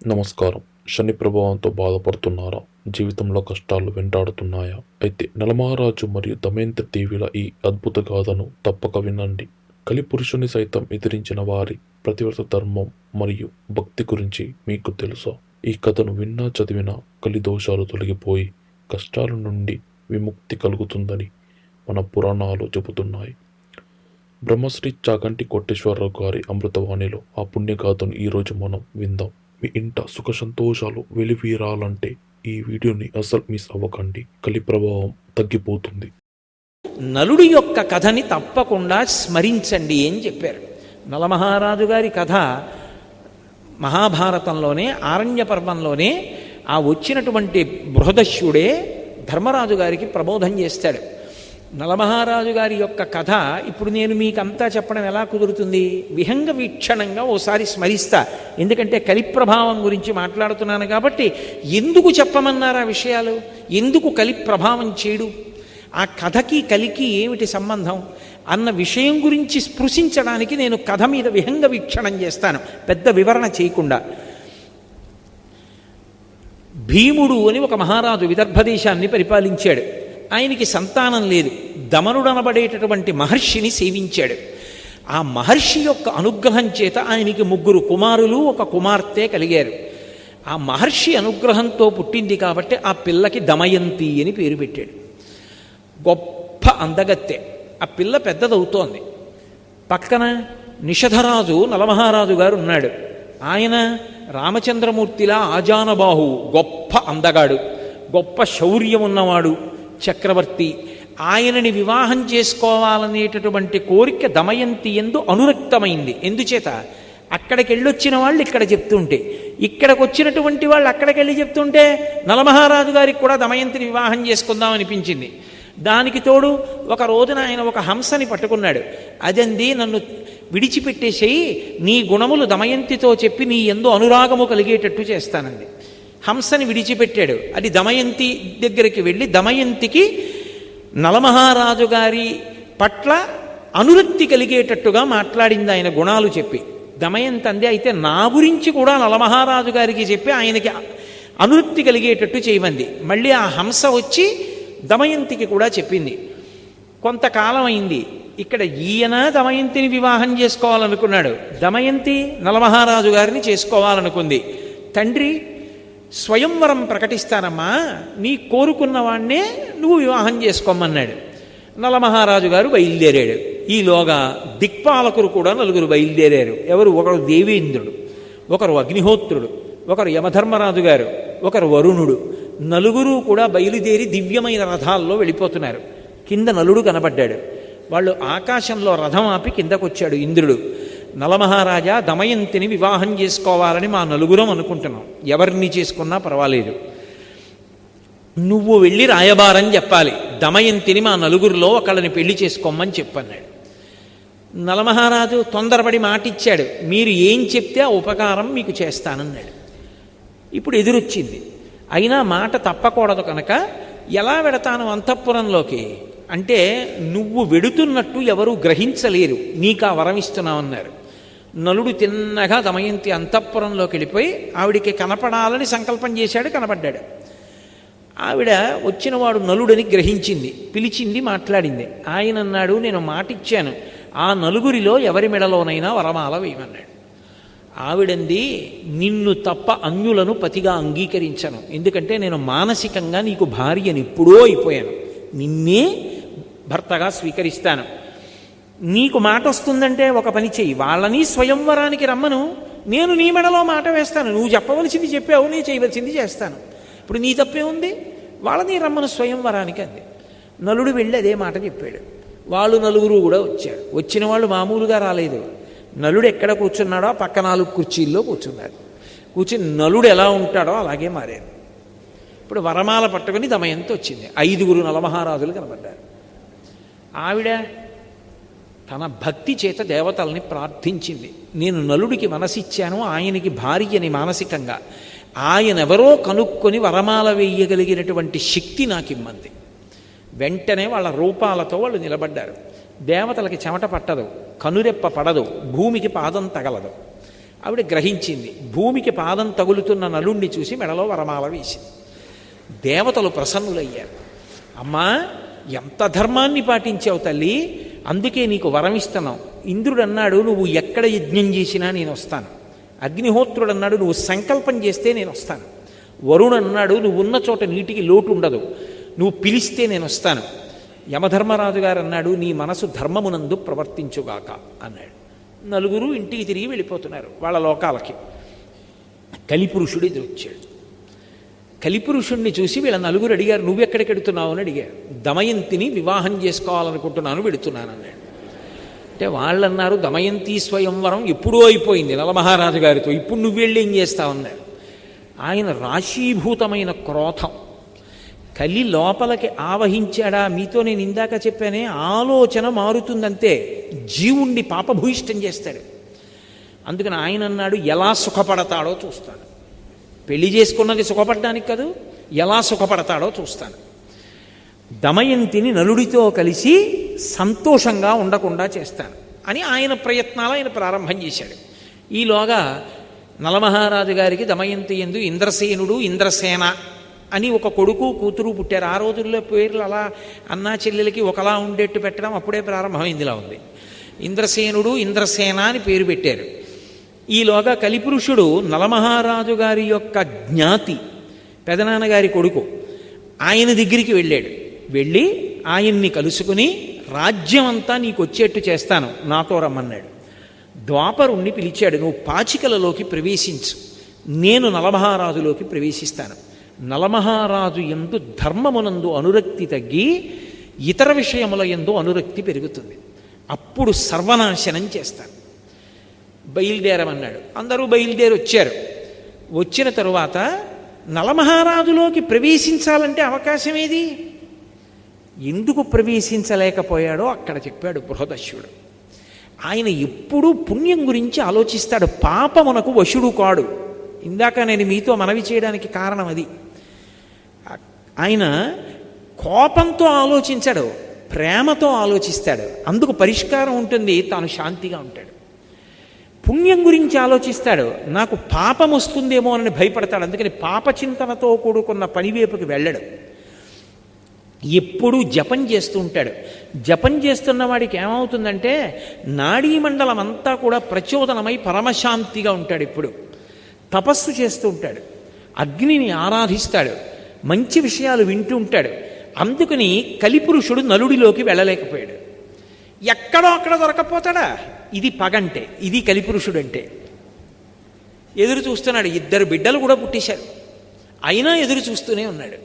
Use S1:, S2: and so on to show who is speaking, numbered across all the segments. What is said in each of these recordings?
S1: నమస్కారం. శని ప్రభావంతో బాధపడుతున్నారా? జీవితంలో కష్టాలు వెంటాడుతున్నాయా? అయితే నలమహారాజు మరియు దమయంతి దేవిల ఈ అద్భుత గాథను తప్పక వినండి. కలిపురుషుని సైతం ఎదిరించిన వారి ప్రతివ్రత ధర్మం మరియు భక్తి గురించి మీకు తెలుసా? ఈ కథను విన్నా చదివినా కలిదోషాలు తొలగిపోయి కష్టాల నుండి విముక్తి కలుగుతుందని మన పురాణాలు చెబుతున్నాయి. బ్రహ్మశ్రీ చాగంటి కోటేశ్వరరావు గారి అమృతవాణిలో ఆ పుణ్యగాథను ఈరోజు మనం విందాం. మీ ఇంట సుఖ సంతోషాలు వెలివీరాలంటే ఈ వీడియోని అసలు మిస్ అవ్వకండి. కలి ప్రభావం తగ్గిపోతుంది.
S2: నలుడి యొక్క కథని తప్పకుండా స్మరించండి అని చెప్పారు. నలమహారాజు గారి కథ మహాభారతంలోనే ఆరణ్య పర్వంలోనే ఆ వచ్చినటువంటి బృహదస్యుడే ధర్మరాజు గారికి ప్రబోధం చేస్తాడు. నలమహారాజు గారి యొక్క కథ ఇప్పుడు నేను మీకంతా చెప్పడం ఎలా కుదురుతుంది? విహంగ వీక్షణంగా ఓసారి స్మరిస్తా. ఎందుకంటే కలిప్రభావం గురించి మాట్లాడుతున్నాను కాబట్టి. ఎందుకు చెప్పమన్నారు ఆ విషయాలు? ఎందుకు కలిప్రభావం చేయడు? ఆ కథకి కలికి ఏమిటి సంబంధం అన్న విషయం గురించి స్పృశించడానికి నేను కథ మీద విహంగ వీక్షణం చేస్తాను, పెద్ద వివరణ చేయకుండా. భీముడు అని ఒక మహారాజు విదర్భ దేశాన్ని పరిపాలించాడు. ఆయనకి సంతానం లేదు. దమనుడు అనబడేటటువంటి మహర్షిని సేవించాడు. ఆ మహర్షి యొక్క అనుగ్రహం చేత ఆయనకి 3 కుమారులు 1 కుమార్తె కలిగారు. ఆ మహర్షి అనుగ్రహంతో పుట్టింది కాబట్టి ఆ పిల్లకి దమయంతి అని పేరు పెట్టాడు. గొప్ప అందగత్తె. ఆ పిల్ల పెద్దదవుతోంది. పక్కన నిషధరాజు నలమహారాజు గారు ఉన్నాడు. ఆయన రామచంద్రమూర్తిలా ఆజానబాహు, గొప్ప అందగాడు, గొప్ప శౌర్యం ఉన్నవాడు, చక్రవర్తి. ఆయనని వివాహం చేసుకోవాలనేటటువంటి కోరిక దమయంతి యందు అనురక్తమైంది. ఎందుచేత? అక్కడికి వెళ్ళొచ్చిన వాళ్ళు ఇక్కడ చెప్తుంటే, ఇక్కడికి వచ్చినటువంటి వాళ్ళు అక్కడికి వెళ్ళి చెప్తుంటే నలమహారాజు గారికి కూడా దమయంతిని వివాహం చేసుకుందాం అనిపించింది. దానికి తోడు ఒక రోజున ఆయన ఒక హంసని పట్టుకున్నాడు. అదంది, నన్ను విడిచిపెట్టేసేయి, నీ గుణములు దమయంతితో చెప్పి నీ యందు అనురాగము కలిగేటట్టు చేస్తానంది. హంసని విడిచిపెట్టాడు. అది దమయంతి దగ్గరికి వెళ్ళి దమయంతికి నలమహారాజు గారి పట్ల అనురక్తి కలిగేటట్టుగా మాట్లాడింది ఆయన గుణాలు చెప్పి. దమయంతి అంది, అయితే నా గురించి కూడా నలమహారాజు గారికి చెప్పి ఆయనకి అనురక్తి కలిగేటట్టు చేయమంది. మళ్ళీ ఆ హంస వచ్చి దమయంతికి కూడా చెప్పింది. కొంతకాలం అయింది. ఇక్కడ ఈయన దమయంతిని వివాహం చేసుకోవాలనుకున్నాడు. దమయంతి నలమహారాజు గారిని చేసుకోవాలనుకుంది. తండ్రి, స్వయంవరం ప్రకటిస్తానమ్మా, నీ కోరుకున్న వాణ్ణే నువ్వు వివాహం చేసుకోమన్నాడు. నలమహారాజు గారు బయలుదేరాడు. ఈలోగా దిక్పాలకులు కూడా 4 బయలుదేరారు. ఎవరు? ఒకరు దేవేంద్రుడు, ఒకరు అగ్నిహోత్రుడు, ఒకరు యమధర్మరాజు గారు, ఒకరు వరుణుడు. 4 కూడా బయలుదేరి దివ్యమైన రథాల్లో వెళ్ళిపోతున్నారు. కింద నలుడు కనబడ్డాడు. వాళ్ళు ఆకాశంలో రథం ఆపి కిందకొచ్చాడు ఇంద్రుడు. నలమహారాజా, దమయంతిని వివాహం చేసుకోవాలని మా 4 అనుకుంటున్నాం. ఎవరిని చేసుకున్నా పర్వాలేదు, నువ్వు వెళ్ళి రాయబారం చెప్పాలి. దమయంతిని మా 4 ఒకళ్ళని పెళ్లి చేసుకోమని చెప్పన్నాడు. నలమహారాజు తొందరపడి మాటిచ్చాడు. మీరు ఏం చెప్తే ఆ ఉపకారం మీకు చేస్తానన్నాడు. ఇప్పుడు ఎదురొచ్చింది. అయినా మాట తప్పకూడదు కనుక, ఎలా వెడతాను అంతఃపురంలోకి అంటే, నువ్వు వెడుతున్నట్టు ఎవరూ గ్రహించలేరు, నీకు ఆ వరం ఇస్తున్నామన్నారు. నలుడు తిన్నగా దమయంతి అంతఃపురంలోకి వెళ్ళిపోయి ఆవిడికి కనపడాలని సంకల్పం చేశాడు. కనపడ్డాడు. ఆవిడ వచ్చినవాడు నలుడని గ్రహించింది, పిలిచింది, మాట్లాడింది. ఆయన అన్నాడు, నేను మాటిచ్చాను, ఆ 4 ఎవరి మెడలోనైనా వరమాల వేయమన్నాడు. ఆవిడంది, నిన్ను తప్ప అన్యులను పతిగా అంగీకరించను. ఎందుకంటే నేను మానసికంగా నీకు భార్యని ఎప్పుడో అయిపోయాను, నిన్నే భర్తగా స్వీకరిస్తాను. నీకు మాట వస్తుందంటే ఒక పని చెయ్యి, వాళ్ళని స్వయంవరానికి రమ్మను, నేను నీ మెడలో మాట వేస్తాను. నువ్వు చెప్పవలసింది చెప్పావు, నేను చేయవలసింది చేస్తాను. ఇప్పుడు నీ తప్పే ఉంది, వాళ్ళని రమ్మను స్వయంవరానికి అంది. నలుడు వెళ్ళి అదే మాట చెప్పాడు. వాళ్ళు 4 కూడా వచ్చాడు. వచ్చిన వాళ్ళు మామూలుగా రాలేదు. నలుడు ఎక్కడ కూర్చున్నాడో పక్క 4 కుర్చీల్లో కూర్చున్నాడు. కూర్చుని నలుడు ఎలా ఉంటాడో అలాగే మారారు. ఇప్పుడు వరమాల పట్టుకుని దమయంతి వచ్చింది. 5 నలమహారాజులు కనబడ్డారు. ఆవిడ తన భక్తి చేత దేవతల్ని ప్రార్థించింది. నేను నలుడికి మనసిచ్చాను, ఆయనకి భార్యని మానసికంగా. ఆయనెవరో కనుక్కొని వరమాల వేయగలిగినటువంటి శక్తి నాకు ఇమ్మంది. వెంటనే వాళ్ళ రూపాలతో వాళ్ళు నిలబడ్డారు. దేవతలకి చెమట పట్టదు, కనురెప్ప పడదు, భూమికి పాదం తగలదు. ఆవిడ గ్రహించింది. భూమికి పాదం తగులుతున్న నలుణ్ణి చూసి మెడలో వరమాల వేసింది. దేవతలు ప్రసన్నులయ్యారు. అమ్మా, ఎంత ధర్మాన్ని పాటించావు తల్లి, అందుకే నీకు వరం ఇస్తున్నావు. ఇంద్రుడు అన్నాడు, నువ్వు ఎక్కడ యజ్ఞం చేసినా నేను వస్తాను. అగ్నిహోత్రుడు అన్నాడు, నువ్వు సంకల్పం చేస్తే నేను వస్తాను. వరుణ్ అన్నాడు, నువ్వు ఉన్న చోట నీటికి లోటు ఉండదు, నువ్వు పిలిస్తే నేను వస్తాను. యమధర్మరాజు గారు అన్నాడు, నీ మనసు ధర్మమునందు ప్రవర్తించుగాక అన్నాడు. నలుగురు ఇంటికి తిరిగి వెళ్ళిపోతున్నారు వాళ్ళ లోకాలకి. కలిపురుషుడు ఎదురొచ్చాడు. కలిపురుషుణ్ణి చూసి వీళ్ళ నలుగురు అడిగారు, నువ్వెక్కడికి వెడుతున్నావు అని అడిగారు. దమయంతిని వివాహం చేసుకోవాలనుకుంటున్నాను, వెడుతున్నాను అన్నాడు. అంటే వాళ్ళన్నారు, దమయంతి స్వయంవరం ఎప్పుడూ అయిపోయింది నలమహారాజు గారితో, ఇప్పుడు నువ్వు వెళ్ళి ఏం చేస్తావన్నారు. ఆయన రాశీభూతమైన క్రోధం కలి లోపలికి ఆవహించాడా. మీతో నేను ఇందాక చెప్పానే, ఆలోచన మారుతుందంతే, జీవుణ్ణి పాపభూయిష్టం చేస్తాడు. అందుకని ఆయన అన్నాడు, ఎలా సుఖపడతాడో చూస్తాను. పెళ్లి చేసుకున్నది సుఖపడడానికి కాదు, ఎలా సుఖపడతాడో చూస్తాను. దమయంతిని నలుడితో కలిసి సంతోషంగా ఉండకుండా చేస్తాను అని ఆయన ప్రయత్నాలు ఆయన ప్రారంభం చేశాడు. ఈలోగా నలమహారాజు గారికి దమయంతి యందు ఇంద్రసేనుడు, ఇంద్రసేన అని ఒక కొడుకు కూతురు పుట్టారు. ఆ రోజుల్లో పేర్లు అలా అన్నా చెల్లెలకి ఒకలా ఉండేట్టు పెట్టడం అప్పుడే ప్రారంభమైందిలా ఉంది. ఇంద్రసేనుడు, ఇంద్రసేన అని పేరు పెట్టారు. ఈలోగా కలిపురుషుడు నలమహారాజు గారి యొక్క జ్ఞాతి, పెదనాన్నగారి కొడుకు, ఆయన దగ్గరికి వెళ్ళాడు. వెళ్ళి ఆయన్ని కలుసుకుని, రాజ్యం అంతా నీకు వచ్చేట్టు చేస్తాను, నాతో రమ్మన్నాడు. ద్వాపరుణ్ణి పిలిచాడు, నువ్వు పాచికలలోకి ప్రవేశించు, నేను నలమహారాజులోకి ప్రవేశిస్తాను. నలమహారాజు యందు ధర్మమునందు అనురక్తి తగ్గి ఇతర విషయముల యందు అనురక్తి పెరుగుతుంది. అప్పుడు సర్వనాశనం చేస్తాను. బయలుదేరమన్నాడు. అందరూ బయలుదేరి వచ్చారు. వచ్చిన తరువాత నలమహారాజులోకి ప్రవేశించాలంటే అవకాశం ఏది? ఎందుకు ప్రవేశించలేకపోయాడో అక్కడ చెప్పాడు బృహదశ్యుడు. ఆయన ఎప్పుడూ పుణ్యం గురించి ఆలోచిస్తాడు, పాపమునకు వశుడు కాడు. ఇందాక నేను మీతో మనవి చేయడానికి కారణం అది. ఆయన కోపంతో ఆలోచించాడు, ప్రేమతో ఆలోచిస్తాడు. అందుకు పరిష్కారం ఉంటుంది, తాను శాంతిగా ఉంటాడు. పుణ్యం గురించి ఆలోచిస్తాడు, నాకు పాపం వస్తుందేమో అని భయపడతాడు. అందుకని పాపచింతనతో కూడుకున్న పనివైపుకి వెళ్ళడు. ఎప్పుడూ జపం చేస్తూ ఉంటాడు. జపం చేస్తున్న వాడికి ఏమవుతుందంటే నాడీమండలం అంతా కూడా ప్రచోదనమై పరమశాంతిగా ఉంటాడు. ఇప్పుడు తపస్సు చేస్తూ ఉంటాడు, అగ్నిని ఆరాధిస్తాడు, మంచి విషయాలు వింటూ ఉంటాడు. అందుకని కలిపురుషుడు నలుడిలోకి వెళ్ళలేకపోయాడు. ఎక్కడో అక్కడ దొరకపోతాడా? ఇది పగంటే, ఇది కలిపురుషుడు అంటే. ఎదురు చూస్తున్నాడు. 2 బిడ్డలు కూడా పుట్టేశారు, అయినా ఎదురు చూస్తూనే ఉన్నాడు.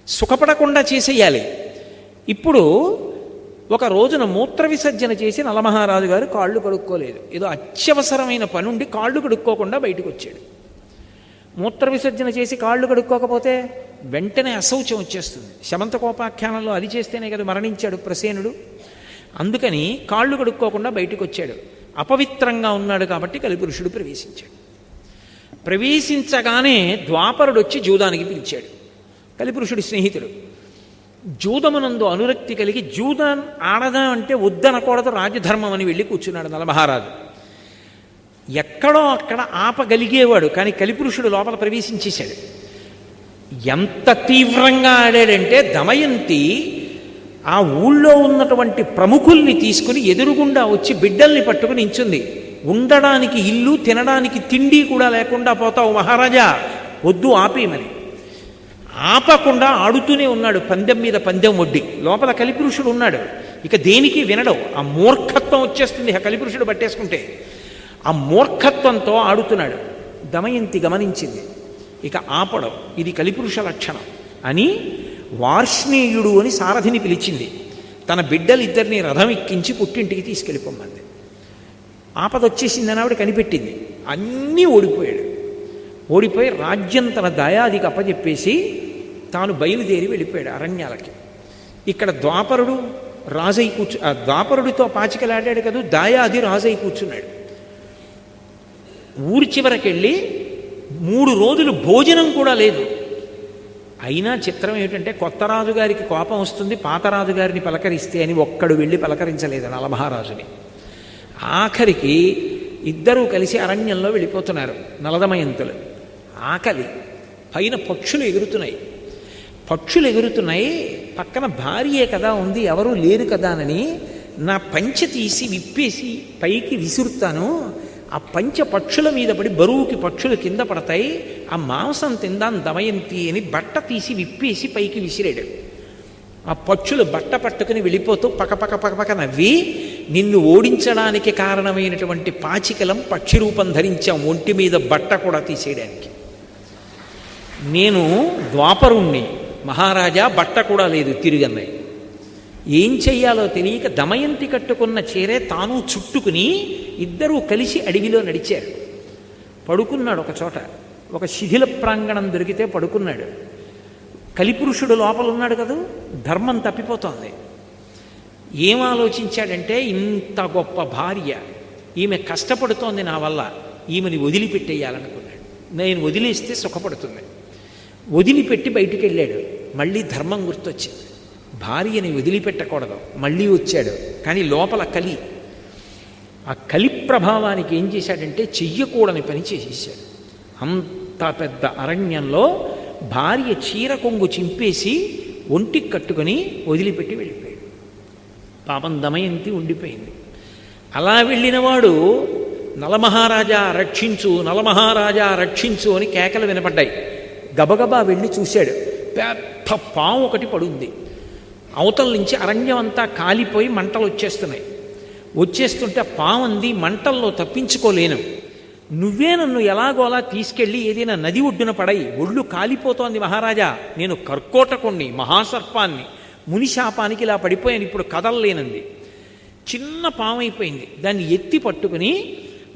S2: సుఖపడకుండా చేసేయాలి. ఇప్పుడు ఒక రోజున మూత్ర విసర్జన చేసి నలమహారాజు గారు కాళ్ళు కడుక్కోలేదు. ఏదో అత్యవసరమైన పని ఉండి కాళ్ళు కడుక్కోకుండా బయటకు వచ్చాడు. మూత్ర విసర్జన చేసి కాళ్ళు కడుక్కోకపోతే వెంటనే అశౌచం వచ్చేస్తుంది. శమంతకోపాఖ్యానంలో అది చేస్తేనే కదా మరణించాడు ప్రసేనుడు. అందుకని కాళ్ళు కడుక్కోకుండా బయటకు వచ్చాడు. అపవిత్రంగా ఉన్నాడు కాబట్టి కలిపురుషుడు ప్రవేశించాడు. ప్రవేశించగానే ద్వాపరుడు వచ్చి జూదానికి పిలిచాడు. కలిపురుషుడి స్నేహితుడు. జూదమునందు అనురక్తి కలిగి జూదాన్ ఆడదాం అంటే వద్దనకూడదు, రాజధర్మం అని వెళ్ళి కూర్చున్నాడు నలమహారాజు. ఎక్కడో అక్కడ ఆపగలిగేవాడు, కానీ కలిపురుషుడు లోపల ప్రవేశించేశాడు. ఎంత తీవ్రంగా ఆడాడంటే దమయంతి ఆ ఊళ్ళో ఉన్నటువంటి ప్రముఖుల్ని తీసుకుని ఎదురుగుండా వచ్చి బిడ్డల్ని పట్టుకుని నించుంది. ఉండడానికి ఇల్లు, తినడానికి తిండి కూడా లేకుండా పోతావు మహారాజా, వద్దు ఆపేయమని. ఆపకుండా ఆడుతూనే ఉన్నాడు, పందెం మీద పందెం వడ్డి. లోపల కలిపురుషుడు ఉన్నాడు, ఇక దేనికి వినడం. ఆ మూర్ఖత్వం వచ్చేస్తుంది ఆ కలిపురుషుడు పట్టేసుకుంటే. ఆ మూర్ఖత్వంతో ఆడుతున్నాడు. దమయంతి గమనించింది, ఇక ఆపడం ఇది కలిపురుష లక్షణం అని వార్ష్ణేయుడు అని సారథిని పిలిచింది. తన బిడ్డలిద్దరిని రథం ఎక్కించి పుట్టింటికి తీసుకెళ్ళిపోమ్మంది. ఆపదొచ్చేసిందని ఆవిడ కనిపెట్టింది. అన్నీ ఓడిపోయాడు. ఓడిపోయి రాజ్యం తన దయాదికి అప్పచెప్పేసి తాను బయలుదేరి వెళ్ళిపోయాడు అరణ్యాలకి. ఇక్కడ ద్వాపరుడు రాజై ద్వాపరుడితో పాచికలాడాడు కదా, దాయాది రాజై కూర్చున్నాడు. ఊరి చివరకెళ్ళి 3 రోజులు భోజనం కూడా లేదు. అయినా చిత్రం ఏమిటంటే కొత్త రాజుగారికి కోపం వస్తుంది, పాత రాజుగారిని పలకరిస్తే అని ఒక్కడు వెళ్ళి పలకరించలేదు నలమహారాజుని. ఆఖరికి ఇద్దరూ కలిసి అరణ్యంలో వెళ్ళిపోతున్నారు నలదమయంతులు. ఆకలి, పైన పక్షులు ఎగురుతున్నాయి. పక్కన భార్యే కదా ఉంది, ఎవరూ లేరు కదా అని నా పంచె తీసి విప్పేసి పైకి విసురుతాను. ఆ పంచె పక్షుల మీద పడి బరువుకి పక్షులు కింద పడతాయి, ఆ మాంసం తిందాం దమయంతి అని బట్ట తీసి విప్పేసి పైకి విసిరాడు. ఆ పక్షులు బట్ట పట్టుకుని వెళ్ళిపోతూ పకపక నవ్వి, నిన్ను ఓడించడానికి కారణమైనటువంటి పాచికలం పక్షి రూపం ధరించాం, ఒంటి మీద బట్ట కూడా తీసేయడానికి. నేను ద్వాపరుణ్ణి, మహారాజా బట్ట కూడా లేదు తిరిగన్నాయి. ఏం చెయ్యాలో తెలియక దమయంతి కట్టుకున్న చీరే తాను చుట్టుకుని ఇద్దరూ కలిసి అడవిలో నడిచారు. పడుకున్నాడు ఒక చోట, ఒక శిథిల ప్రాంగణం దొరికితే పడుకున్నాడు. కలిపురుషుడు లోపల ఉన్నాడు కదా, ధర్మం తప్పిపోతోంది. ఏం ఆలోచించాడంటే, ఇంత గొప్ప భార్య, ఈమె కష్టపడుతోంది నా వల్ల, ఈమెని వదిలిపెట్టేయాలనుకున్నాడు. నేను వదిలేస్తే సుఖపడుతుంది. వదిలిపెట్టి బయటికి వెళ్ళాడు. మళ్ళీ ధర్మం గుర్తొచ్చింది, భార్యని వదిలిపెట్టకూడదు. మళ్ళీ వచ్చాడు, కానీ లోపల కలి. ఆ కలి ప్రభావానికి ఏం చేశాడంటే చెయ్యకూడని పని చేసేసాడు. అంత పెద్ద అరణ్యంలో భార్య చీర కొంగు చింపేసి ఒంటికి కట్టుకొని వదిలిపెట్టి వెళ్ళిపోయాడు. పాపం దమయంతి ఉండిపోయింది. అలా వెళ్ళినవాడు నలమహారాజా రక్షించు, నలమహారాజా రక్షించు అని కేకలు వినపడ్డాయి. గబగబా వెళ్ళి చూశాడు, పెద్ద పాము ఒకటి పడుంది. అవతల నుంచి అరణ్యం అంతా కాలిపోయి మంటలు వచ్చేస్తున్నాయి. వచ్చేస్తుంటే పాము అంది, మంటల్లో తప్పించుకోలేను, నువ్వే నన్ను ఎలాగోలా తీసుకెళ్ళి ఏదైనా నది ఒడ్డున పడయి, ఒళ్ళు కాలిపోతోంది మహారాజా, నేను కర్కోటకుణ్ణి, మహాసర్పాన్ని, మునిశాపానికి ఇలా పడిపోయాను, ఇప్పుడు కదలలేనంది. చిన్న పాము అయిపోయింది. దాన్ని ఎత్తి పట్టుకుని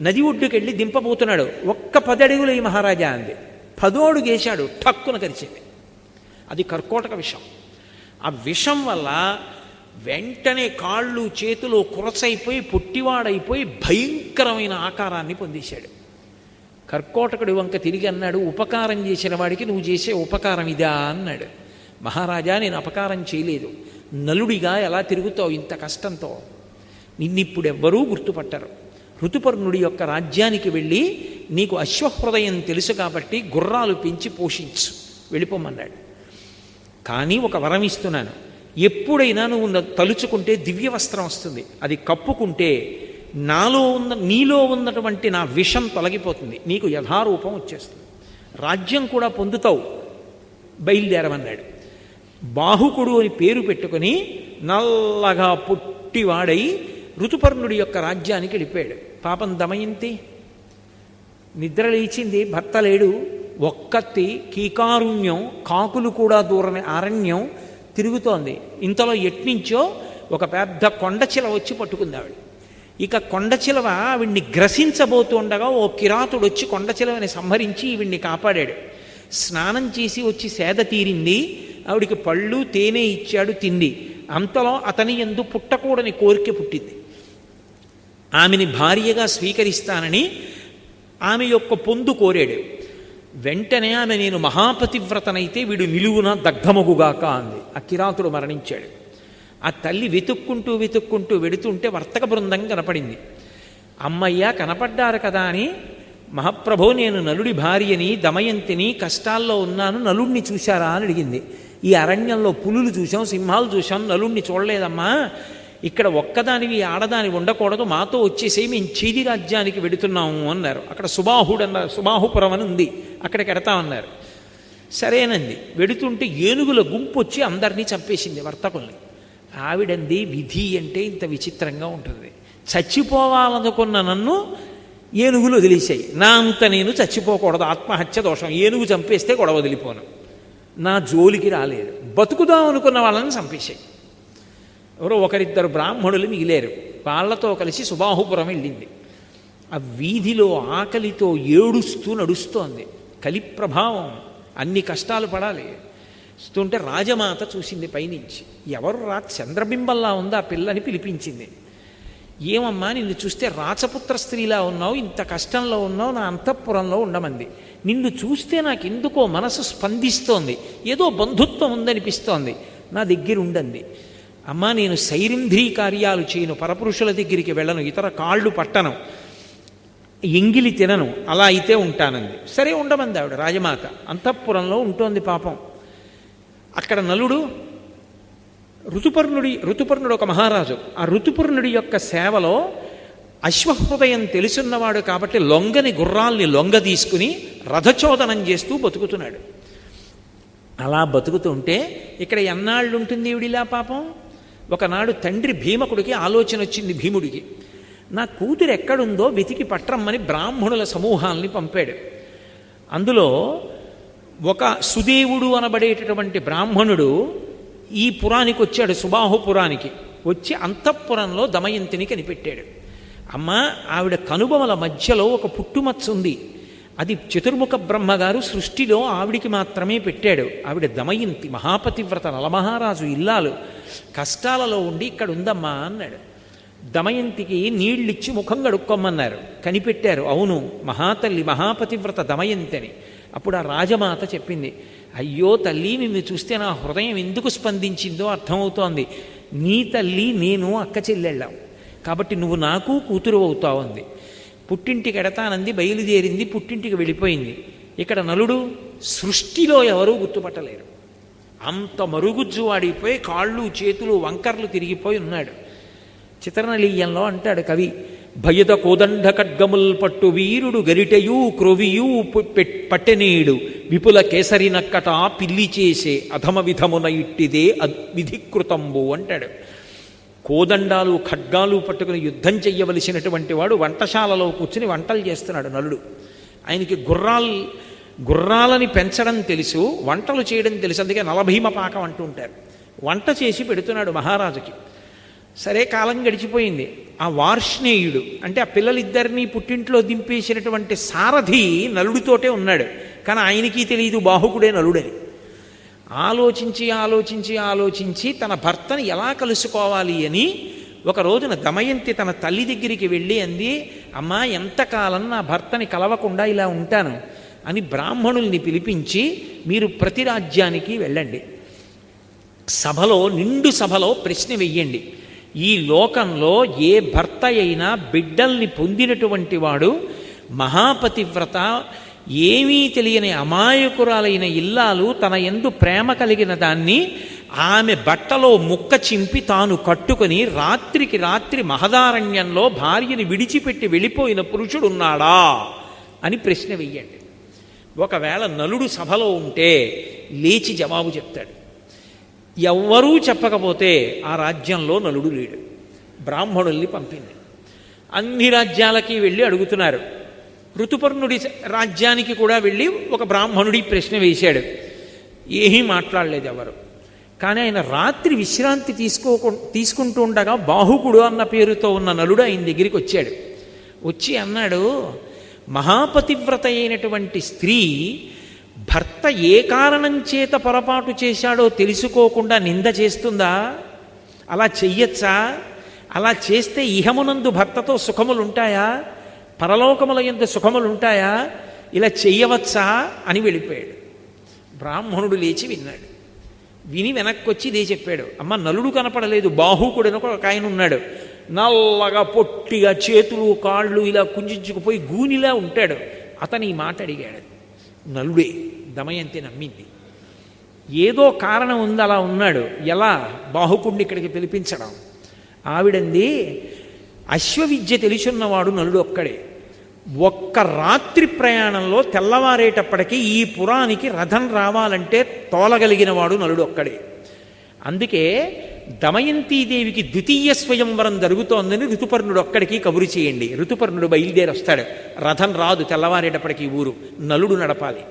S2: నది ఒడ్డుకెళ్ళి దింపబోతున్నాడు. ఒక్క 10 అడుగులు ఈ మహారాజా అంది. 10వ అడుగు వేశాడు, ఠక్కున కరిచింది. అది కర్కోటక విషం. ఆ విషం వల్ల వెంటనే కాళ్ళు చేతులు కురసైపోయి పొట్టివాడైపోయి భయంకరమైన ఆకారాన్ని పొందేశాడు. కర్కోటకుడి వంక తిరిగి అన్నాడు, ఉపకారం చేసిన వాడికి నువ్వు చేసే ఉపకారం ఇదా అన్నాడు. మహారాజా, నేను అపకారం చేయలేదు, నలుడిగా ఎలా తిరుగుతావు ఇంత కష్టంతో, నిన్నిప్పుడెవ్వరూ గుర్తుపట్టరు. ఋతుపర్ణుడి యొక్క రాజ్యానికి వెళ్ళి నీకు అశ్వహృదయం తెలుసు కాబట్టి గుర్రాలు పెంచి పోషించు, వెళ్ళిపోమన్నాడు. కానీ ఒక వరం ఇస్తున్నాను, ఎప్పుడైనా నువ్వు తలుచుకుంటే దివ్య వస్త్రం వస్తుంది, అది కప్పుకుంటే నీలో ఉన్నటువంటి నా విషం తొలగిపోతుంది, నీకు యథారూపం వచ్చేస్తుంది, రాజ్యం కూడా పొందుతావు, బయలుదేరమన్నాడు. బాహుకుడు అని పేరు పెట్టుకుని నల్లగా పుట్టివాడై ఋతుపర్ణుడి యొక్క రాజ్యానికి వెళ్ళిపోయాడు. పాపం దమయంతి నిద్ర లేచింది, భర్త లేడు, ఒక్కత్తి కీకారుణ్యం, కాకులు కూడా దూరని అరణ్యం తిరుగుతోంది. ఇంతలో ఎట్నుంచో ఒక పెద్ద కొండచిలవ వచ్చి పట్టుకుంది ఆవిడ. ఇక కొండచిలవ ఆవిడ్ని గ్రసించబోతుండగా ఓ కిరాతుడు వచ్చి కొండచిలవని సంహరించి ఈవిడ్ని కాపాడాడు. స్నానం చేసి వచ్చి సేద తీరింది, ఆవిడికి పళ్ళు తేనె ఇచ్చాడు, తింది. అంతలో అతని యందు పుట్టకూడని కోరిక పుట్టింది. ఆమెని భార్యగా స్వీకరిస్తానని ఆమె యొక్క పొందు కోరాడు. వెంటనే ఆమె, నేను మహాపతివ్రతనైతే వీడు నిలువున దగ్ధమగుగాక అంది. ఆ కిరాతుడు మరణించాడు. ఆ తల్లి వెతుక్కుంటూ వెడుతుంటే వర్తక బృందం కనపడింది. అమ్మయ్య కనపడ్డారు కదా అని, మహాప్రభో నేను నలుడి భార్యని దమయంతిని, కష్టాల్లో ఉన్నాను, నలుడిని చూశారా అని అడిగింది. ఈ అరణ్యంలో పులులు చూసాం, సింహాలు చూసాం, నలుడిని చూడలేదమ్మా, ఇక్కడ ఒక్కదానివి ఆడదాని ఉండకూడదు, మాతో వచ్చేసి మేము చీది రాజ్యానికి వెడుతున్నాము అన్నారు. అక్కడ సుబాహుపురం అని ఉంది, అక్కడికి వెడతామన్నారు. సరేనంది. వెడుతుంటే ఏనుగుల గుంపు వచ్చి అందరినీ చంపేసింది, వర్తకుల్ని. ఆవిడంది, విధి అంటే ఇంత విచిత్రంగా ఉంటుంది, చచ్చిపోవాలనుకున్న నన్ను ఏనుగులు వదిలేసాయి, నా అంత నేను చచ్చిపోకూడదు, ఆత్మహత్య దోషం, ఏనుగు చంపేస్తే గొడవ వదిలిపోను, నా జోలికి రాలేదు, బతుకుదాం అనుకున్న వాళ్ళని చంపేశాయి. ఎవరో ఒకరిద్దరు బ్రాహ్మణులు మిగిలేరు, వాళ్ళతో కలిసి సుబాహుపురం వెళ్ళింది. ఆ వీధిలో ఆకలితో ఏడుస్తూ నడుస్తోంది. కలి ప్రభావం, అన్ని కష్టాలు పడాలి. వస్తుంటే రాజమాత చూసింది పైనుంచి, ఎవరు చంద్రబింబల్లా ఉందా పిల్లని పిలిపించింది. ఏమమ్మా నిన్ను చూస్తే రాచపుత్ర స్త్రీలా ఉన్నావు, ఇంత కష్టంలో ఉన్నావు, నా అంతఃపురంలో ఉండమంది. నిన్ను చూస్తే నాకు ఎందుకో మనసు స్పందిస్తోంది, ఏదో బంధుత్వం ఉందనిపిస్తోంది, నా దగ్గర ఉండండి. అమ్మా నేను సైరింధ్రీ కార్యాలు చేయను, పరపురుషుల దగ్గరికి వెళ్ళను, ఇతర కాళ్ళు పట్టను, ఎంగిలి తినను, అలా అయితే ఉంటానంది. సరే ఉండమంది ఆవిడ. రాజమాత అంతఃపురంలో ఉంటోంది పాపం. అక్కడ నలుడు ఋతుపర్ణుడు ఒక మహారాజు. ఆ ఋతుపర్ణుడి యొక్క సేవలో అశ్వహృదయం తెలుసున్నవాడు కాబట్టి లొంగని గుర్రాల్ని లొంగ తీసుకుని రథచోదనం చేస్తూ బతుకుతున్నాడు. అలా బతుకుతుంటే ఇక్కడ ఎన్నాళ్ళు ఉంటుంది ఈవిడిలా పాపం. ఒకనాడు తండ్రి భీమకుడికి ఆలోచన వచ్చింది. భీముడికి నా కూతురు ఎక్కడుందో వెతికి పట్రమ్మని బ్రాహ్మణుల సమూహాల్ని పంపాడు. అందులో ఒక సుదేవుడు అనబడేటటువంటి బ్రాహ్మణుడు ఈ పురానికి వచ్చాడు, సుబాహుపురానికి వచ్చి అంతఃపురంలో దమయంతిని కనిపెట్టాడు. అమ్మ, ఆవిడ కనుబొమల మధ్యలో ఒక పుట్టుమచ్చ ఉంది, అది చతుర్ముఖ బ్రహ్మగారు సృష్టిలో ఆవిడికి మాత్రమే పెట్టాడు. ఆవిడ దమయంతి, మహాపతివ్రత, నలమహారాజు ఇల్లాలు, కష్టాలలో ఉండి ఇక్కడ ఉందమ్మా అన్నాడు. దమయంతికి నీళ్ళిచ్చి ముఖం కడుక్కోమన్నారు. కనిపెట్టారు, అవును మహాతల్లి మహాపతివ్రత దమయంతి అని. అప్పుడు ఆ రాజమాత చెప్పింది, అయ్యో తల్లి, నిన్ను చూస్తే నా హృదయం ఎందుకు స్పందించిందో అర్థమవుతోంది. నీ తల్లి నేను అక్క చెల్లెళ్ళాం కాబట్టి నువ్వు నాకు కూతురు అవుతావు అంది. పుట్టింటికి ఎడతానంది, బయలుదేరింది, పుట్టింటికి వెళ్ళిపోయింది. ఇక్కడ నలుడు సృష్టిలో ఎవరూ గుర్తుపట్టలేరు. అంత మరుగుజ్జు వాడిపోయి కాళ్ళు చేతులు వంకర్లు తిరిగిపోయి ఉన్నాడు. చిత్రనళీయంలో అంటాడు కవి, భయద కోదండ ఖడ్గముల్ పట్టు వీరుడు గరిటయూ క్రొవియూ పట్టెనీడు విపుల కేసరి నక్కట పిల్లి చేసే అధమ విధమున ఇట్టిదే విధికృతంబు అంటాడు. కోదండాలు ఖడ్గాలు పట్టుకుని యుద్ధం చెయ్యవలసినటువంటి వాడు వంటశాలలో కూర్చుని వంటలు చేస్తున్నాడు నలుడు. ఆయనకి గుర్రాలని పెంచడం తెలుసు, వంటలు చేయడం తెలుసు. అందుకే నలభీమ పాకం అంటూ ఉంటారు. వంట చేసి పెడుతున్నాడు మహారాజుకి. సరే, కాలం గడిచిపోయింది. ఆ వార్ష్ణేయుడు అంటే ఆ పిల్లలిద్దరినీ పుట్టింట్లో దింపేసినటువంటి సారథి నలుడితోటే ఉన్నాడు. కానీ ఆయనకి తెలియదు బాహుకుడే నలుడని. ఆలోచించి ఆలోచించి ఆలోచించి తన భర్తని ఎలా కలుసుకోవాలి అని ఒక రోజున దమయంతి తన తల్లి దగ్గరికి వెళ్ళి అంది, అమ్మా, ఎంతకాలం నా భర్తని కలవకుండా ఇలా ఉంటాను అని బ్రాహ్మణుల్ని పిలిపించి మీరు ప్రతి రాజ్యానికి వెళ్ళండి, సభలో నిండు సభలో ప్రశ్న వెయ్యండి, ఈ లోకంలో ఏ భర్త అయినా బిడ్డల్ని పొందినటువంటి వాడు మహాపతివ్రత, ఏమీ తెలియని అమాయకురాలైన ఇల్లాలు తన యందు ప్రేమ కలిగిన దాన్ని ఆమె బట్టలో ముక్క చింపి తాను కట్టుకొని రాత్రికి రాత్రి మహదారణ్యంలో భార్యని విడిచిపెట్టి వెళ్ళిపోయిన పురుషుడున్నాడా అని ప్రశ్న వెయ్యండి. ఒకవేళ నలుడు సభలో ఉంటే లేచి జవాబు చెప్తాడు. ఎవ్వరూ చెప్పకపోతే ఆ రాజ్యంలో నలుడు లేడు. బ్రాహ్మణుల్ని పంపింది. అన్ని రాజ్యాలకి వెళ్ళి అడుగుతున్నారు. ఋతుపర్ణుడి రాజ్యానికి కూడా వెళ్ళి ఒక బ్రాహ్మణుడి ప్రశ్న వేశాడు. ఏమీ మాట్లాడలేదు ఎవరు. కానీ ఆయన రాత్రి విశ్రాంతి తీసుకుంటూ ఉండగా బాహుకుడు అన్న పేరుతో ఉన్న నలుడు ఆయన దగ్గరికి వచ్చాడు. వచ్చి అన్నాడు, మహాపతివ్రత అయినటువంటి స్త్రీ భర్త ఏ కారణం చేత పొరపాటు చేశాడో తెలుసుకోకుండా నింద చేస్తుందా? అలా చెయ్యొచ్చా? అలా చేస్తే ఇహమునందు భర్తతో సుఖములుంటాయా? పరలోకముల యందు సుఖములుంటాయా? ఇలా చెయ్యవచ్చా అని వెళ్ళిపోయాడు. బ్రాహ్మణుడు లేచి విన్నాడు. విని వెనక్కి వచ్చి ఇదే చెప్పాడు. అమ్మ, నలుడు కనపడలేదు, బాహుకుడని ఒక ఆయన ఉన్నాడు, నల్లగా పొట్టిగా చేతులు కాళ్ళు ఇలా కుంచుకుపోయి గూనిలా ఉంటాడు, అతని ఈ మాట అడిగాడు. నలుడే. దమయంతి నమ్మింది. ఏదో కారణం ఉంది అలా ఉన్నాడు. ఎలా? బాహుకుడిని ఇక్కడికి పిలిపించడం. ఆవిడంది, అశ్వవిద్య తెలుసున్నవాడు నలుడు ఒక్కడే. ఒక్క రాత్రి ప్రయాణంలో తెల్లవారేటప్పటికీ ఈ పురానికి రథం రావాలంటే తోలగలిగిన వాడు నలుడు ఒక్కడే. అందుకే దమయంతీదేవికి ద్వితీయ స్వయంవరం జరుగుతోందని ఋతుపర్ణుడు ఒక్కడికి కబురు చేయండి. ఋతుపర్ణుడు బయలుదేరి వస్తాడు. రథం రాదు తెల్లవారేటప్పటికి ఊరు, నలుడు నడపాలి.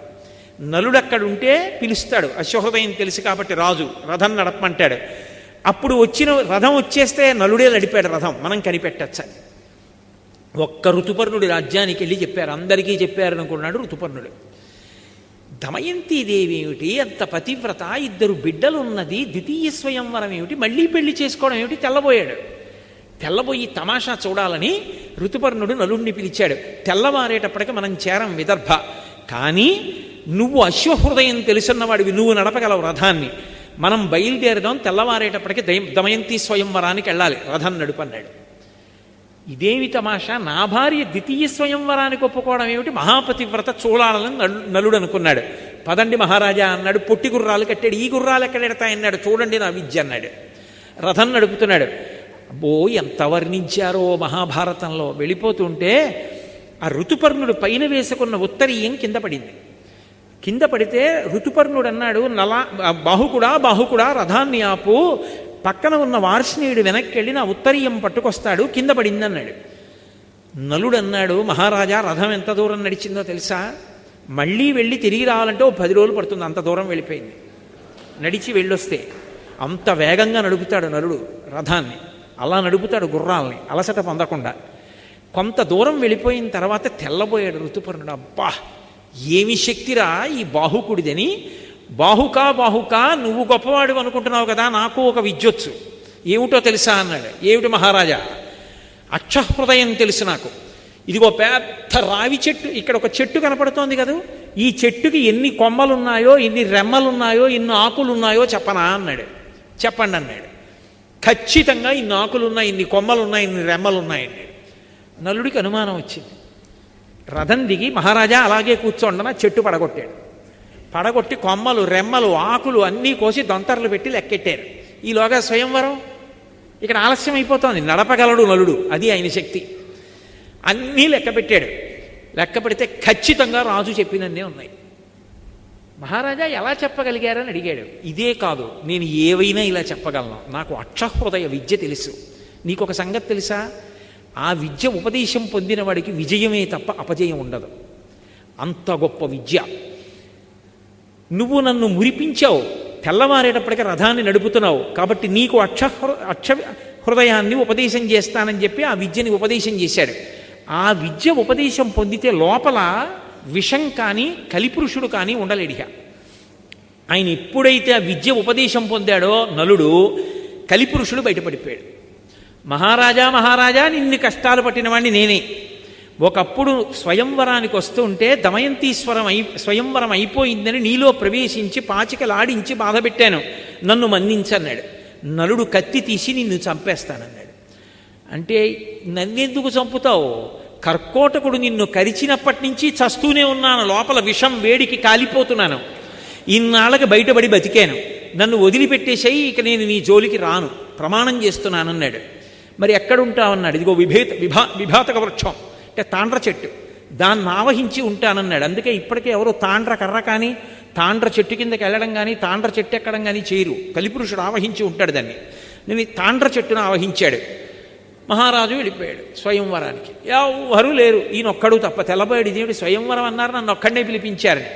S2: నలుడు అక్కడుంటే పిలుస్తాడు. అశ్వహృదయం తెలుసు కాబట్టి రాజు రథం నడపమంటాడు. అప్పుడు వచ్చిన రథం వచ్చేస్తే నలుడే నడిపాడు రథం, మనం కనిపెట్టచ్చని. ఒక్క ఋతుపర్ణుడి రాజ్యానికి వెళ్ళి చెప్పారు. అందరికీ చెప్పారనుకున్నాడు ఋతుపర్ణుడు. దమయంతీదేవి ఏమిటి అంత పతివ్రత, ఇద్దరు బిడ్డలు ఉన్నది, ద్వితీయ స్వయంవరం ఏమిటి, మళ్ళీ పెళ్లి చేసుకోవడం ఏమిటి? తెల్లబోయాడు. తెల్లబోయి తమాషా చూడాలని ఋతుపర్ణుడు నలుడిని పిలిచాడు. తెల్లవారేటప్పటికి మనం చేరం విదర్భ, కానీ నువ్వు అశ్వహృదయం తెలుసున్నవాడివి, నువ్వు నడపగలవు రథాన్ని, మనం బయలుదేరదాం, తెల్లవారేటప్పటికి దమయంతి స్వయంవరానికి వెళ్ళాలి, రథం నడుపన్నాడు. ఇదేమి తమాషా, నా భార్య ద్వితీయ స్వయంవరానికి ఒప్పుకోవడం ఏమిటి, మహాపతివ్రత చూడాలని నలుడు అనుకున్నాడు. పదండి మహారాజా అన్నాడు. పొట్టి గుర్రాలు కట్టాడు. ఈ గుర్రాలు ఎక్కడ ఎడతాయన్నాడు. చూడండి నా విద్య అన్నాడు. రథం నడుపుతున్నాడు. అబ్బో ఎంత వర్ణించారో మహాభారతంలో. వెళ్ళిపోతుంటే ఆ ఋతుపర్ణుడు పైన వేసుకున్న ఉత్తరీయం కింద పడింది. కింద పడితే ఋతుపర్ణుడు అన్నాడు, బాహుకుడా రథాన్ని ఆపు, పక్కన ఉన్న వార్ష్ణేయుడు వెనక్కి వెళ్ళి నా ఉత్తరీయం పట్టుకొస్తాడు, కింద పడింది అన్నాడు. నలుడు అన్నాడు, మహారాజా రథం ఎంత దూరం నడిచిందో తెలుసా, మళ్ళీ వెళ్ళి తిరిగి రావాలంటే 10 రోజులు పడుతుంది, అంత దూరం వెళ్ళిపోయింది. నడిచి వెళ్ళొస్తే అంత వేగంగా నడుపుతాడు నలుడు రథాన్ని. అలా నడుపుతాడు గుర్రాల్ని అలసట పొందకుండా. కొంత దూరం వెళ్ళిపోయిన తర్వాత తెల్లబోయాడు ఋతుపర్ణుడు. అబ్బా ఏమి శక్తిరా ఈ బాహుకుడిదని. బాహుకా నువ్వు గొప్పవాడు అనుకుంటున్నావు కదా, నాకు ఒక విద్యొచ్చు, ఏమిటో తెలుసా అన్నాడు. ఏమిటి మహారాజా? అక్షహృదయం తెలుసు నాకు. ఇదిగో పెద్ద రావి చెట్టు, ఇక్కడ ఒక చెట్టు కనపడుతోంది కదా, ఈ చెట్టుకి ఎన్ని కొమ్మలున్నాయో, ఎన్ని రెమ్మలున్నాయో, ఎన్ని ఆకులున్నాయో చెప్పనా అన్నాడు. చెప్పండి అన్నాడు. ఖచ్చితంగా ఇన్ని ఆకులున్నాయి, ఇన్ని కొమ్మలున్నాయి, ఇన్ని రెమ్మలున్నాయి అన్నాడు. నలుడికి అనుమానం వచ్చింది. రథం దిగి మహారాజా అలాగే కూర్చోండన చెట్టు పడగొట్టాడు. పడగొట్టి కొమ్మలు రెమ్మలు ఆకులు అన్నీ కోసి దొంతర్లు పెట్టి లెక్కెట్టారు. ఈలోగా స్వయంవరం ఇక్కడ ఆలస్యం అయిపోతోంది. నడపగలడు నలుడు, అది ఆయన శక్తి. అన్నీ లెక్క పెట్టాడు. లెక్క పెడితే ఖచ్చితంగా రాజు చెప్పినన్నే ఉన్నాయి. మహారాజా ఎలా చెప్పగలిగారని అడిగాడు. ఇదే కాదు, నేను ఏవైనా ఇలా చెప్పగలను, నాకు అక్షహృదయ విద్య తెలుసు. నీకు ఒక సంగతి తెలుసా, ఆ విద్య ఉపదేశం పొందిన వాడికి విజయమే తప్ప అపజయం ఉండదు. అంత గొప్ప విద్య. నువ్వు నన్ను మురిపించావు, తెల్లవారేటప్పటికీ రథాన్ని నడుపుతున్నావు, కాబట్టి నీకు అక్ష హృదయాన్ని ఉపదేశం చేస్తానని చెప్పి ఆ విద్యని ఉపదేశం చేశాడు. ఆ విద్య ఉపదేశం పొందితే లోపల విషం కానీ కలిపురుషుడు కానీ ఉండలేడిగా. ఆయన ఎప్పుడైతే ఆ విద్య ఉపదేశం పొందాడో నలుడు, కలిపురుషుడు బయటపడిపోయాడు. మహారాజా నిన్ని కష్టాలు పట్టిన వాడిని నేనే. ఒకప్పుడు స్వయంవరానికి వస్తుంటే స్వయంవరం అయిపోయిందని నీలో ప్రవేశించి పాచికలాడించి బాధపెట్టాను, నన్ను మన్నించన్నాడు. నలుడు కత్తి తీసి నిన్ను చంపేస్తానన్నాడు. అంటే నన్నెందుకు చంపుతావు, కర్కోటకుడు నిన్ను కరిచినప్పటి నుంచి చస్తూనే ఉన్నాను, లోపల విషం వేడికి కాలిపోతున్నాను, ఇన్నాళ్ళకి బయటపడి బతికాను, నన్ను వదిలిపెట్టేసేయి, ఇక నేను నీ జోలికి రాను, ప్రమాణం చేస్తున్నానన్నాడు. మరి ఎక్కడుంటావన్నాడు. ఇదిగో విభాతక వృక్షం అంటే తాండ్ర చెట్టు, దాన్ని ఆవహించి ఉంటానన్నాడు. అందుకే ఇప్పటికే ఎవరు తాండ్ర కర్ర కానీ తాండ్ర చెట్టు కిందకి వెళ్ళడం కానీ తాండ్ర చెట్టు ఎక్కడం కానీ చేయరు. కలిపురుషుడు ఆవహించి ఉంటాడు దాన్ని. నేను తాండ్ర చెట్టును ఆవహించాడు. మహారాజు వెళ్ళిపోయాడు స్వయంవరానికి. ఎవరు లేరు, ఈయనొక్కడు తప్ప. తెల్లబోయాడు. ఇదేమిటి స్వయంవరం అన్నారు, నన్ను ఒక్కడనే పిలిపించారని.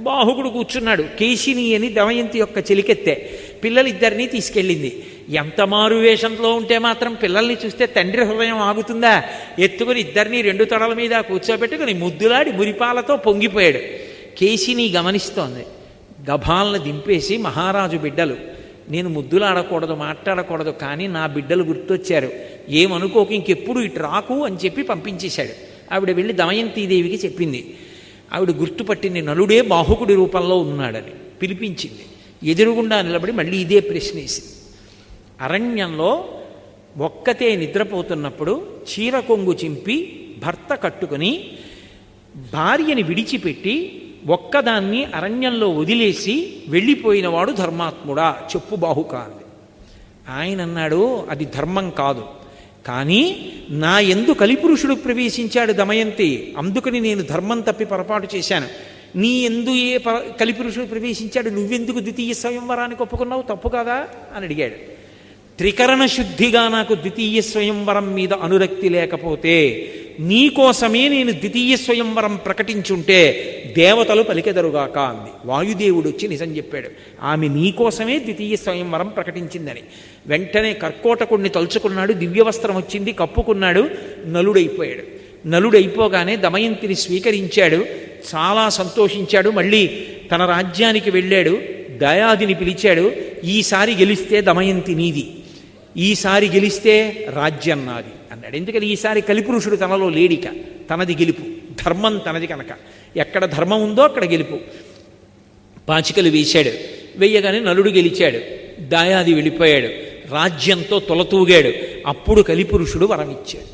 S2: బాహుకుడు కూర్చున్నాడు. కేశిని అని దమయంతి యొక్క చెలికెత్తే పిల్లలిద్దరినీ తీసుకెళ్ళింది. ఎంత మారు వేషంలో ఉంటే మాత్రం పిల్లల్ని చూస్తే తండ్రి హృదయం ఆగుతుందా? ఎత్తుకుని ఇద్దరినీ 2 తొడల మీద కూర్చోబెట్టుకుని ముద్దులాడి మురిపాలతో పొంగిపోయాడు. కేశిని గమనిస్తోంది. గభాలను దింపేసి, మహారాజు బిడ్డలు, నేను ముద్దులాడకూడదు మాట్లాడకూడదు, కానీ నా బిడ్డలు గుర్తొచ్చారు, ఏమనుకోకు, ఇంకెప్పుడు ఇటు రాకు అని చెప్పి పంపించేశాడు. ఆవిడ వెళ్ళి దమయంతీదేవికి చెప్పింది. ఆవిడ గుర్తుపట్టింది, నలుడే బాహుకుడి రూపంలో ఉన్నాడని. పిలిపించింది. ఎదురుగుండా నిలబడి మళ్ళీ ఇదే ప్రశ్న వేసింది. అరణ్యంలో ఒక్కతే నిద్రపోతున్నప్పుడు చీర కొంగు చింపి భర్త కట్టుకుని భార్యని విడిచిపెట్టి ఒక్కదాన్ని అరణ్యంలో వదిలేసి వెళ్ళిపోయినవాడు ధర్మాత్ముడా చెప్పు బాహుక అంది. ఆయన అన్నాడు, అది ధర్మం కాదు, కానీ నా యందు కలిపురుషుడు ప్రవేశించాడు దమయంతి, అందుకని నేను ధర్మం తప్పి పొరపాటు చేశాను. నీ ఎందు కలిపురుషుడు ప్రవేశించాడు, నువ్వెందుకు ద్వితీయ స్వయంవరానికి ఒప్పుకున్నావు, తప్పు కాదా అని అడిగాడు. త్రికరణ శుద్ధిగా నాకు ద్వితీయ స్వయంవరం మీద అనురక్తి లేకపోతే నీకోసమే నేను ద్వితీయ స్వయంవరం ప్రకటించుంటే దేవతలు పలికెదరుగాక అంది. వాయుదేవుడు వచ్చి నిజం చెప్పాడు, ఆమె నీకోసమే ద్వితీయ స్వయంవరం ప్రకటించిందని. వెంటనే కర్కోటకుడిని తలుచుకున్నాడు. దివ్యవస్త్రం వచ్చింది, కప్పుకున్నాడు. నలుడైపోయాడు. నలుడైపోగానే దమయంతిని స్వీకరించాడు. చాలా సంతోషించాడు. మళ్ళీ తన రాజ్యానికి వెళ్ళాడు. దయాదిని పిలిచాడు. ఈసారి గెలిస్తే దమయంతి నీది, ఈసారి గెలిస్తే రాజ్యం నాది అన్నాడు. ఎందుకని ఈసారి కలిపురుషుడు తనలో లేడిక, తనది గెలుపు, ధర్మం తనది కనుక. ఎక్కడ ధర్మం ఉందో అక్కడ గెలుపు. పాచికలు వేశాడు. వెయ్యగానే నలుడు గెలిచాడు. దాయాది వెళ్ళిపోయాడు. రాజ్యంతో తొలతూగాడు. అప్పుడు కలిపురుషుడు వరమిచ్చాడు.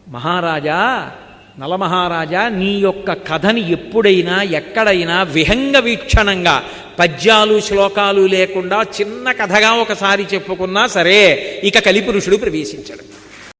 S2: మహారాజా, నలమహారాజా, నీ యొక్క కథని ఎప్పుడైనా ఎక్కడైనా విహంగ వీక్షణంగా పద్యాలు శ్లోకాలు లేకుండా చిన్న కథగా ఒకసారి చెప్పుకున్నా సరే, ఇక కలిపురుషుడు ప్రవేశించడు.